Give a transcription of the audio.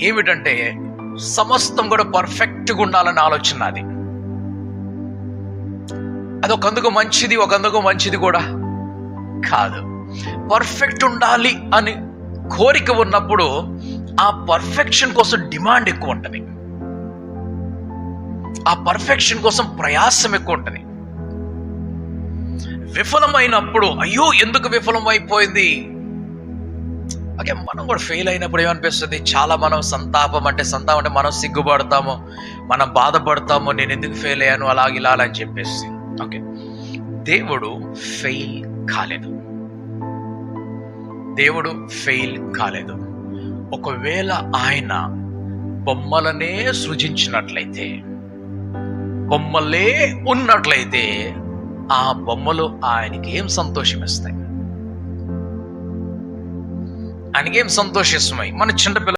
ఏమిటంటే సమస్తం కూడా పర్ఫెక్ట్గా ఉండాలని ఆలోచన అది. అది ఒకందుకు మంచిది, ఒకందుకు మంచిది కూడా కాదు. పర్ఫెక్ట్ ఉండాలి అని కోరిక ఉన్నప్పుడు ఆ పర్ఫెక్షన్ కోసం డిమాండ్ ఎక్కువ ఉంటుంది, ఆ పర్ఫెక్షన్ కోసం ప్రయాసం ఎక్కువ ఉంటుంది. విఫలమైనప్పుడు అయ్యో ఎందుకు విఫలం అయిపోయింది, ఓకే మనం కూడా ఫెయిల్ అయినప్పుడు ఏమనిపిస్తుంది, చాలా మనం సంతాపం అంటే మనం సిగ్గుపడతాము, మనం బాధపడతాము, నేను ఎందుకు ఫెయిల్ అయ్యాను ఇలా అని చెప్పేసి. ఓకే, దేవుడు ఫెయిల్ కాలేదు, దేవుడు ఫెయిల్ కాలేదు. ఒకవేళ ఆయన బొమ్మలనే సృజించినట్లయితే, బొమ్మలే ఉన్నట్లయితే ఆ బొమ్మలు ఆయనకి ఏం సంతోషం ఇస్తాయి, ఆయనకేం సంతోషిస్తాయి? మన చిన్నపిల్ల